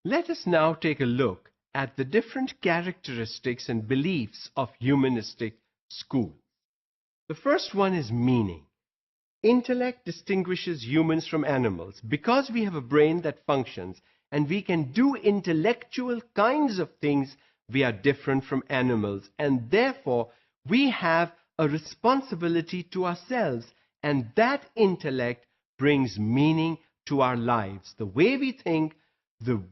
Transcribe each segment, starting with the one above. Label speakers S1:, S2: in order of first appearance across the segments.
S1: Let us now take a look at the different characteristics and beliefs of humanistic schools. The first one is meaning. Intellect distinguishes humans from animals. Because we have a brain that functions and we can do intellectual kinds of things, we are different from animals, and therefore we have a responsibility to ourselves, and that intellect brings meaning to our lives. The way we think, the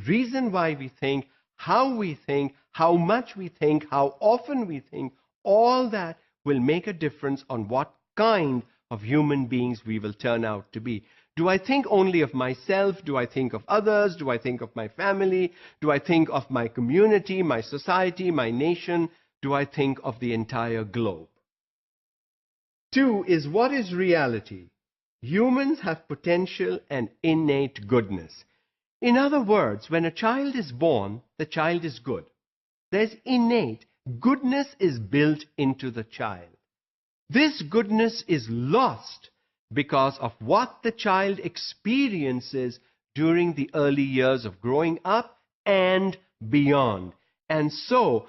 S1: reason why we think, how much we think, how often we think, all that will make a difference on what kind of human beings we will turn out to be. Do I think only of myself? Do I think of others? Do I think of my family? Do I think of my community, my society, my nation? Do I think of the entire globe? 2 is, what is reality? Humans have potential and innate goodness. In other words, when a child is born, the child is good. There's innate goodness is built into the child. This goodness is lost because of what the child experiences during the early years of growing up and beyond. And so,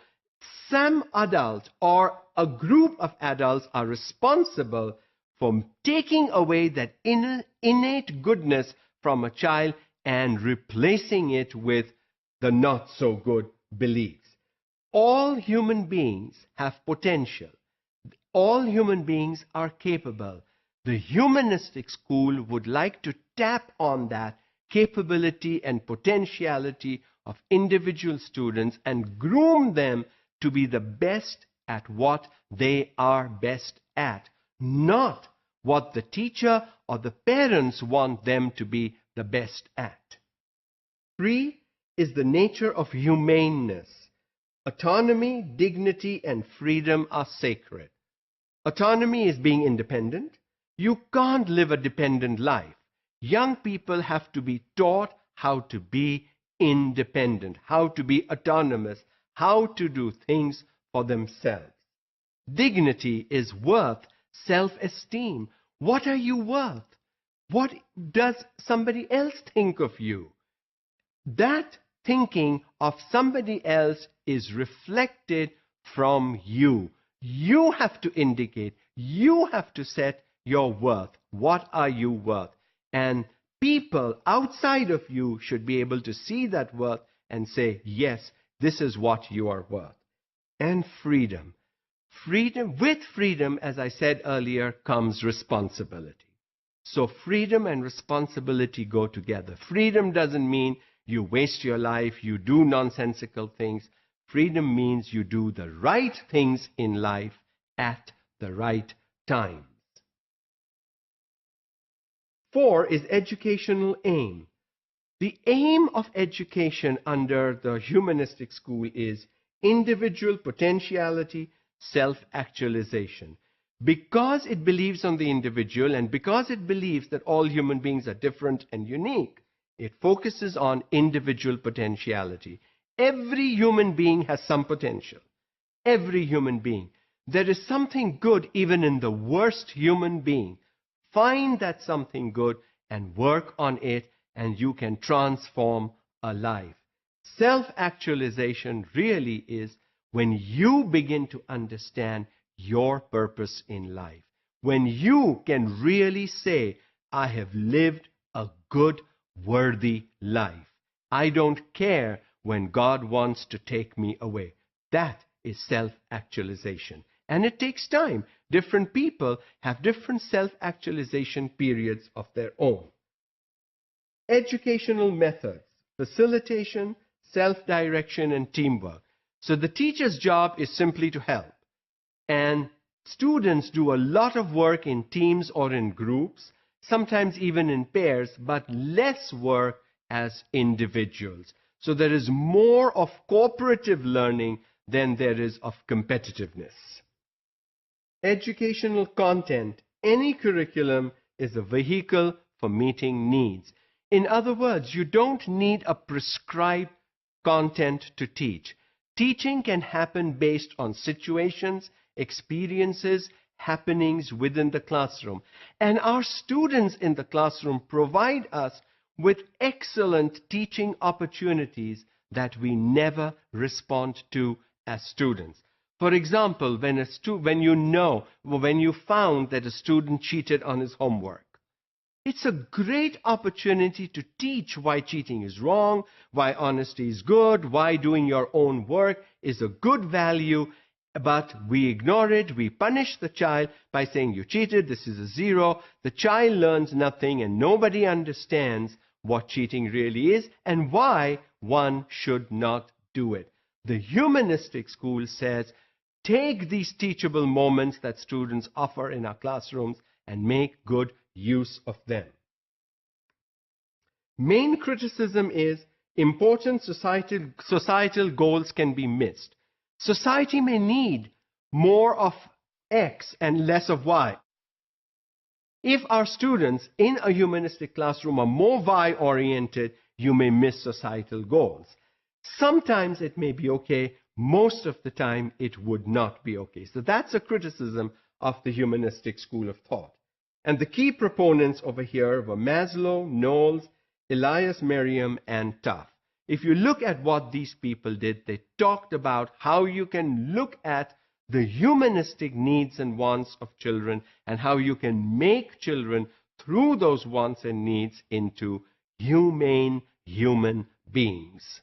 S1: some adult or a group of adults are responsible for taking away that innate goodness from a child and replacing it with the not so good beliefs. All human beings have potential. All human beings are capable. The humanistic school would like to tap on that capability and potentiality of individual students and groom them to be the best at what they are best at, not what the teacher or the parents want them to be the best at. 3 is the nature of humaneness. Autonomy, dignity, and freedom are sacred. Autonomy is being independent. You can't live a dependent life. Young people have to be taught how to be independent, how to be autonomous, how to do things for themselves. Dignity is worth self-esteem. What are you worth? What does somebody else think of you? That thinking of somebody else is reflected from you. You have to indicate, you have to set your worth. What are you worth? And people outside of you should be able to see that worth and say, yes, this is what you are worth. And freedom. With freedom, as I said earlier, comes responsibility. So freedom and responsibility go together. Freedom doesn't mean you waste your life, you do nonsensical things. Freedom means you do the right things in life at the right times. 4 is educational aim. The aim of education under the humanistic school is individual potentiality, self-actualization. Because it believes on the individual and because it believes that all human beings are different and unique, it focuses on individual potentiality. Every human being has some potential. Every human being. There is something good even in the worst human being. Find that something good and work on it, and you can transform a life. Self-actualization really is when you begin to understand your purpose in life. When you can really say, I have lived a good, worthy life. I don't care when God wants to take me away. That is self-actualization. And it takes time. Different people have different self-actualization periods of their own. Educational methods, facilitation, self-direction, and teamwork. So the teacher's job is simply to help. And students do a lot of work in teams or in groups, sometimes even in pairs, but less work as individuals. So there is more of cooperative learning than there is of competitiveness. Educational content, any curriculum is a vehicle for meeting needs. In other words, you don't need a prescribed content to teach. Teaching can happen based on situations, experiences, happenings within the classroom. And our students in the classroom provide us with excellent teaching opportunities that we never respond to as students. For example, when you found that a student cheated on his homework, it's a great opportunity to teach why cheating is wrong, why honesty is good, why doing your own work is a good value, but we ignore it. We punish the child by saying, you cheated, this is a 0. The child learns nothing and nobody understands what cheating really is and why one should not do it. The humanistic school says, take these teachable moments that students offer in our classrooms and make good use of them. Main criticism is important societal goals can be missed. Society may need more of X and less of Y. If our students in a humanistic classroom are more Y-oriented, you may miss societal goals. Sometimes it may be okay. Most of the time, it would not be okay. So that's a criticism of the humanistic school of thought. And the key proponents over here were Maslow, Knowles, Elias Merriam, and Tuff. If you look at what these people did, they talked about how you can look at the humanistic needs and wants of children and how you can make children, through those wants and needs, into humane human beings.